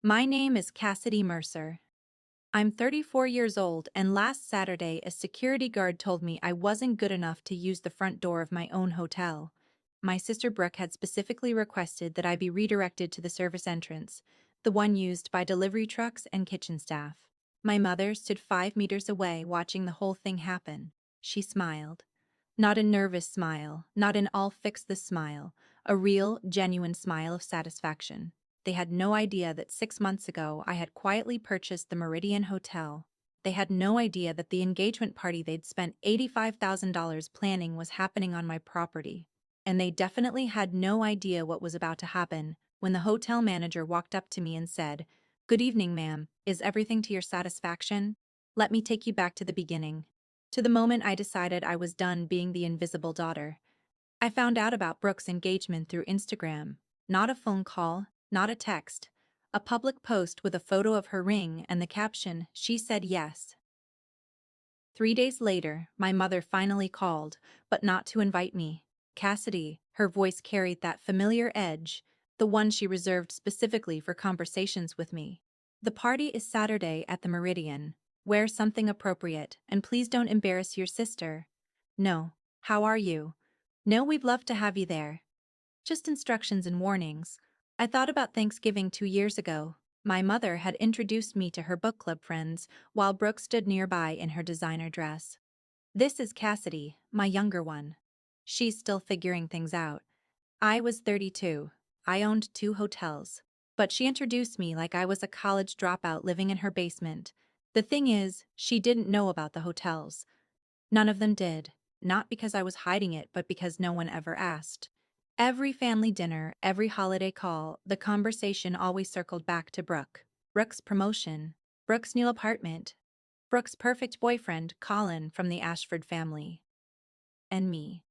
My name is Cassidy Mercer. I'm 34 years old, and last Saturday a security guard told me I wasn't good enough to use the front door of my own hotel. My sister Brooke had specifically requested that I be redirected to the service entrance, the one used by delivery trucks and kitchen staff. My mother stood 5 meters away watching the whole thing happen. She smiled. Not a nervous smile, not an I'll fix this smile, a real, genuine smile of satisfaction. They had no idea that 6 months ago I had quietly purchased the Meridian Hotel. They had no idea that the engagement party they'd spent $85,000 planning was happening on my property. And they definitely had no idea what was about to happen when the hotel manager walked up to me and said, "Good evening, ma'am. Is everything to your satisfaction? Let me take you back to the beginning. To the moment I decided I was done being the invisible daughter. I found out about Brooke's engagement through Instagram. Not a phone call, not a text. A public post with a photo of her ring and the caption, 'She said yes.' 3 days later, my mother finally called, but not to invite me. Cassidy, her voice carried that familiar edge, the one she reserved specifically for conversations with me. The party is Saturday at the Meridian. Wear something appropriate, and please don't embarrass your sister. No. How are you? No, we'd love to have you there. Just instructions and warnings. I thought about Thanksgiving 2 years ago. My mother had introduced me to her book club friends, while Brooke stood nearby in her designer dress. This is Cassidy, my younger one. She's still figuring things out. I was 32. I owned 2 hotels. But she introduced me like I was a college dropout living in her basement. The thing is, she didn't know about the hotels. None of them did. Not because I was hiding it, but because no one ever asked. Every family dinner, every holiday call, the conversation always circled back to Brooke. Brooke's promotion. Brooke's new apartment. Brooke's perfect boyfriend, Colin, from the Ashford family. And me.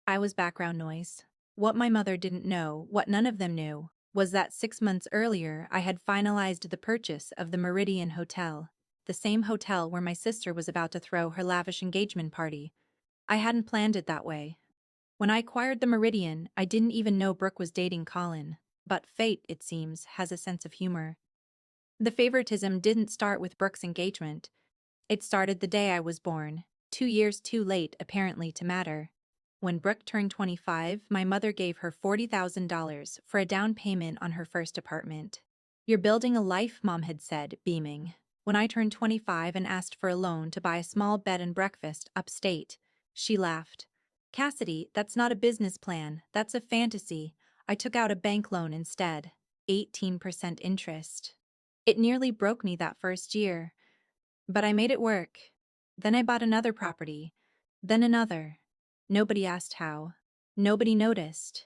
I was background noise. What my mother didn't know, what none of them knew, was that 6 months earlier I had finalized the purchase of the Meridian Hotel, the same hotel where my sister was about to throw her lavish engagement party. I hadn't planned it that way. When I acquired the Meridian, I didn't even know Brooke was dating Colin. But fate, it seems, has a sense of humor. The favoritism didn't start with Brooke's engagement. It started the day I was born, 2 years too late, apparently, to matter. When Brooke turned 25, my mother gave her $40,000 for a down payment on her first apartment. "You're building a life," Mom had said, beaming. When I turned 25 and asked for a loan to buy a small bed and breakfast upstate, she laughed. "Cassidy, that's not a business plan, that's a fantasy. I took out a bank loan instead. 18% interest. It nearly broke me that first year. But I made it work. Then I bought another property. Then another. Nobody asked how. Nobody noticed.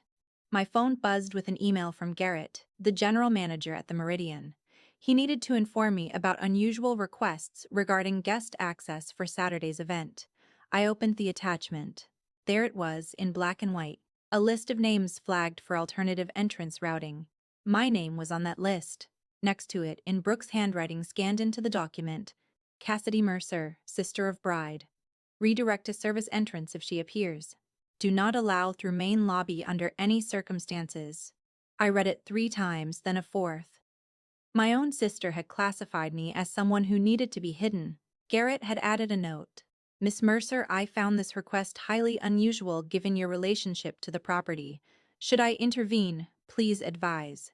My phone buzzed with an email from Garrett, the general manager at the Meridian. He needed to inform me about unusual requests regarding guest access for Saturday's event. I opened the attachment. There it was, in black and white, a list of names flagged for alternative entrance routing. My name was on that list. Next to it, in Brooke's handwriting scanned into the document, "Cassidy Mercer, sister of bride. Redirect to service entrance if she appears. Do not allow through main lobby under any circumstances." I read it 3 times, then a fourth. My own sister had classified me as someone who needed to be hidden. Garrett had added a note. "Miss Mercer, I found this request highly unusual given your relationship to the property. Should I intervene, please advise."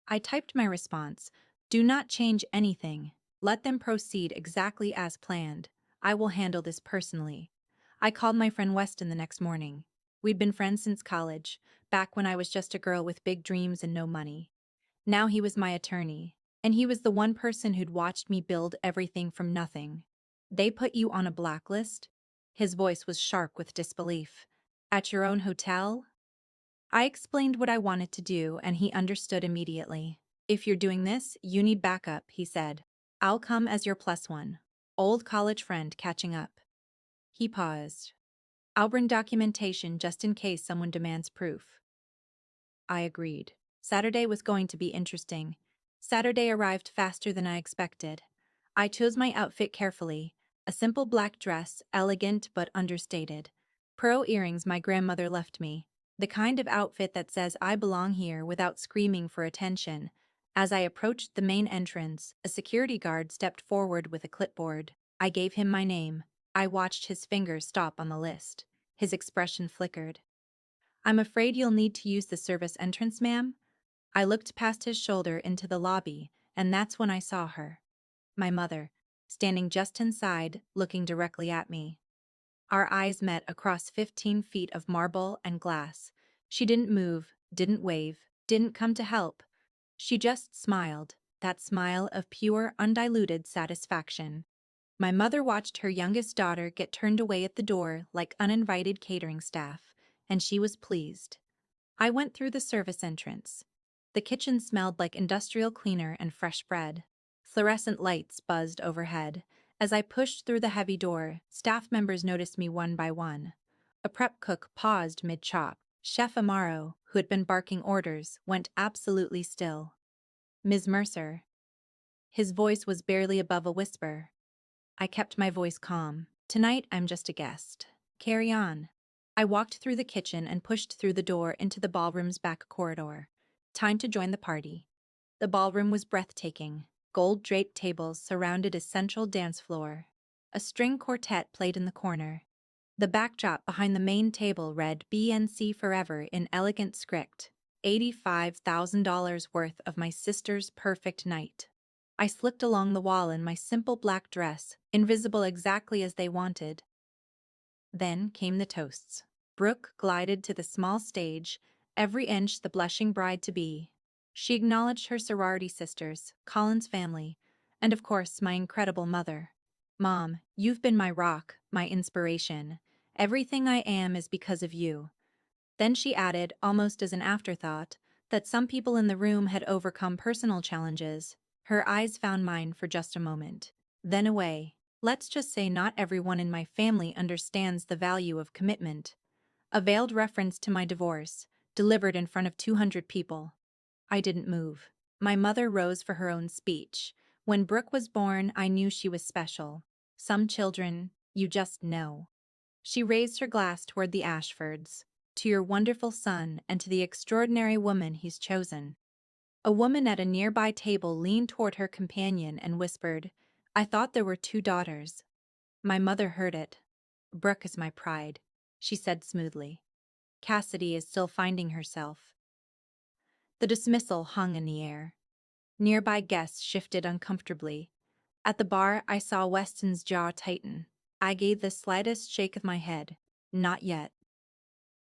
I typed my response. "Do not change anything. Let them proceed exactly as planned. I will handle this personally." I called my friend Weston the next morning. We'd been friends since college, back when I was just a girl with big dreams and no money. Now he was my attorney, and he was the one person who'd watched me build everything from nothing. "They put you on a blacklist?" His voice was sharp with disbelief. "At your own hotel?" I explained what I wanted to do, and he understood immediately. "If you're doing this, you need backup," he said. "I'll come as your plus one. Old college friend catching up." He paused. "I'll bring documentation just in case someone demands proof." I agreed. Saturday was going to be interesting. Saturday arrived faster than I expected. I chose my outfit carefully. A simple black dress, elegant but understated. Pearl earrings my grandmother left me. The kind of outfit that says I belong here without screaming for attention. As I approached the main entrance, a security guard stepped forward with a clipboard. I gave him my name. I watched his fingers stop on the list. His expression flickered. "I'm afraid you'll need to use the service entrance, ma'am." I looked past his shoulder into the lobby, and that's when I saw her. My mother, standing just inside, looking directly at me. Our eyes met across 15 feet of marble and glass. She didn't move, didn't wave, didn't come to help. She just smiled, that smile of pure, undiluted satisfaction. My mother watched her youngest daughter get turned away at the door like uninvited catering staff, and she was pleased. I went through the service entrance. The kitchen smelled like industrial cleaner and fresh bread. Fluorescent lights buzzed overhead. As I pushed through the heavy door, staff members noticed me one by one. A prep cook paused mid-chop. Chef Amaro, who had been barking orders, went absolutely still. "Ms. Mercer." His voice was barely above a whisper. I kept my voice calm. "Tonight, I'm just a guest. Carry on." I walked through the kitchen and pushed through the door into the ballroom's back corridor. Time to join the party. The ballroom was breathtaking. Gold-draped tables surrounded a central dance floor. A string quartet played in the corner. The backdrop behind the main table read "BNC Forever" in elegant script. $85,000 worth of my sister's perfect night. I slipped along the wall in my simple black dress, invisible exactly as they wanted. Then came the toasts. Brooke glided to the small stage, every inch the blushing bride-to-be. She acknowledged her sorority sisters, Colin's family, and of course my incredible mother. "Mom, you've been my rock, my inspiration. Everything I am is because of you." Then she added, almost as an afterthought, that some people in the room had overcome personal challenges. Her eyes found mine for just a moment. Then away. "Let's just say not everyone in my family understands the value of commitment." A veiled reference to my divorce, delivered in front of 200 people. I didn't move. My mother rose for her own speech. "When Brooke was born, I knew she was special. Some children, you just know." She raised her glass toward the Ashfords. "To your wonderful son and to the extraordinary woman he's chosen." A woman at a nearby table leaned toward her companion and whispered, "I thought there were two daughters." My mother heard it. "Brooke is my pride," she said smoothly. "Cassidy is still finding herself." The dismissal hung in the air. Nearby guests shifted uncomfortably. At the bar, I saw Weston's jaw tighten. I gave the slightest shake of my head. "Not yet."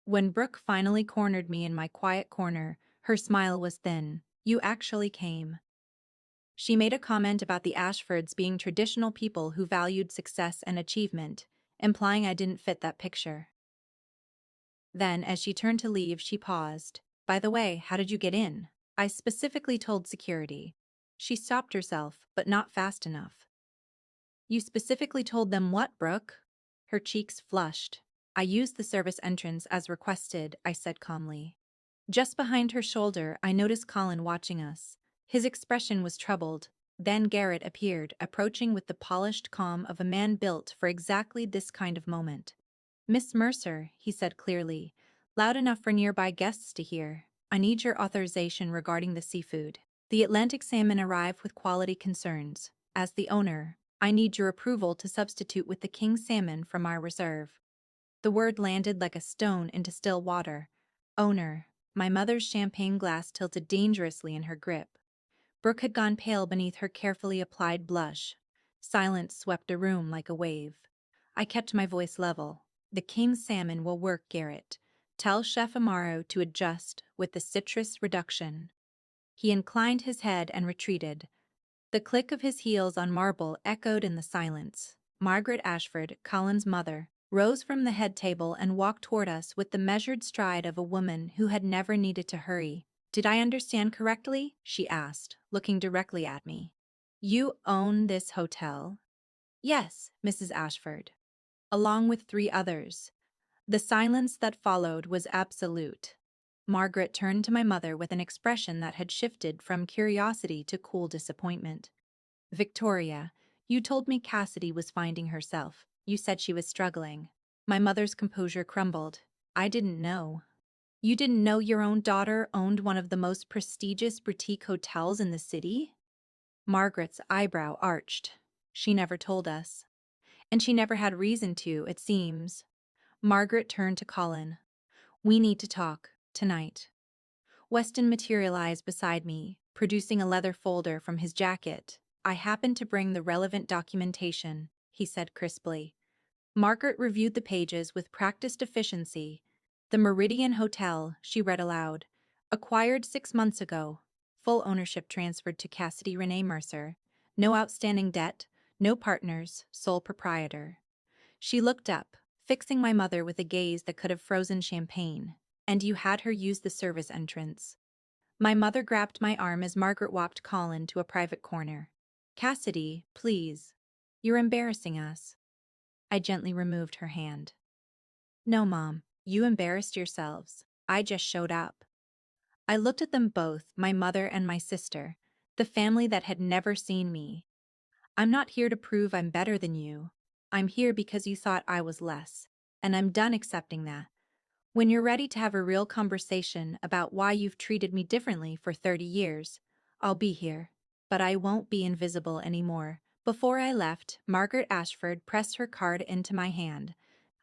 When Brooke finally cornered me in my quiet corner, her smile was thin. "You actually came." She made a comment about the Ashfords being traditional people who valued success and achievement, implying I didn't fit that picture. Then, as she turned to leave, she paused. "By the way, how did you get in?" "I specifically told security." She stopped herself, but not fast enough. "You specifically told them what, Brooke?" Her cheeks flushed. "I used the service entrance as requested," I said calmly. Just behind her shoulder, I noticed Colin watching us. His expression was troubled. Then Garrett appeared, approaching with the polished calm of a man built for exactly this kind of moment. "Miss Mercer," he said clearly, loud enough for nearby guests to hear, "I need your authorization regarding the seafood. The Atlantic salmon arrived with quality concerns. As the owner, I need your approval to substitute with the king salmon from our reserve." The word landed like a stone into still water. "Owner." My mother's champagne glass tilted dangerously in her grip. Brooke had gone pale beneath her carefully applied blush. Silence swept the room like a wave. I kept my voice level. "The king salmon will work, Garrett. Tell Chef Amaro to adjust with the citrus reduction." He inclined his head and retreated. The click of his heels on marble echoed in the silence. Margaret Ashford, Colin's mother, rose from the head table and walked toward us with the measured stride of a woman who had never needed to hurry. "Did I understand correctly?" she asked, looking directly at me. "You own this hotel?" "Yes, Mrs. Ashford." "Along with three others." The silence that followed was absolute. Margaret turned to my mother with an expression that had shifted from curiosity to cool disappointment. "Victoria, you told me Cassidy was finding herself. You said she was struggling." My mother's composure crumbled. "I didn't know." You didn't know your own daughter owned one of the most prestigious boutique hotels in the city? Margaret's eyebrow arched. She never told us. And she never had reason to, it seems. Margaret turned to Colin. We need to talk, tonight. Weston materialized beside me, producing a leather folder from his jacket. I happened to bring the relevant documentation, he said crisply. Margaret reviewed the pages with practiced efficiency. The Meridian Hotel, she read aloud. Acquired 6 months ago. Full ownership transferred to Cassidy Renee Mercer. No outstanding debt, no partners, sole proprietor. She looked up, fixing my mother with a gaze that could have frozen champagne. And you had her use the service entrance. My mother grabbed my arm as Margaret walked Colin to a private corner. Cassidy, please. You're embarrassing us. I gently removed her hand. No, Mom, you embarrassed yourselves. I just showed up. I looked at them both, my mother and my sister, the family that had never seen me. I'm not here to prove I'm better than you. I'm here because you thought I was less, and I'm done accepting that. When you're ready to have a real conversation about why you've treated me differently for 30 years, I'll be here. But I won't be invisible anymore. Before I left, Margaret Ashford pressed her card into my hand.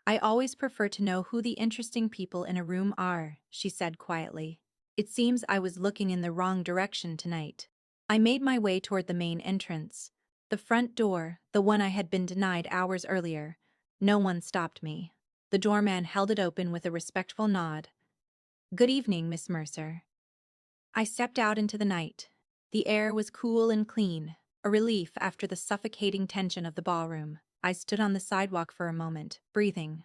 I always prefer to know who the interesting people in a room are, she said quietly. It seems I was looking in the wrong direction tonight. I made my way toward the main entrance. The front door, the one I had been denied hours earlier. No one stopped me. The doorman held it open with a respectful nod. Good evening, Miss Mercer. I stepped out into the night. The air was cool and clean, a relief after the suffocating tension of the ballroom. I stood on the sidewalk for a moment, breathing.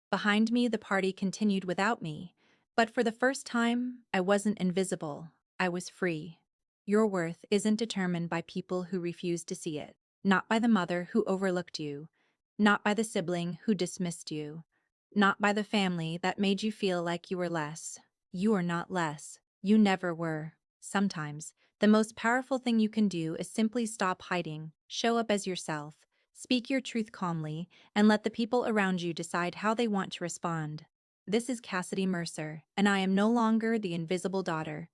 Behind me, the party continued without me, but for the first time, I wasn't invisible. I was free. Your worth isn't determined by people who refuse to see it, not by the mother who overlooked you, not by the sibling who dismissed you, not by the family that made you feel like you were less. You are not less. You never were. Sometimes, the most powerful thing you can do is simply stop hiding, show up as yourself, speak your truth calmly, and let the people around you decide how they want to respond. This is Cassidy Mercer, and I am no longer the invisible daughter.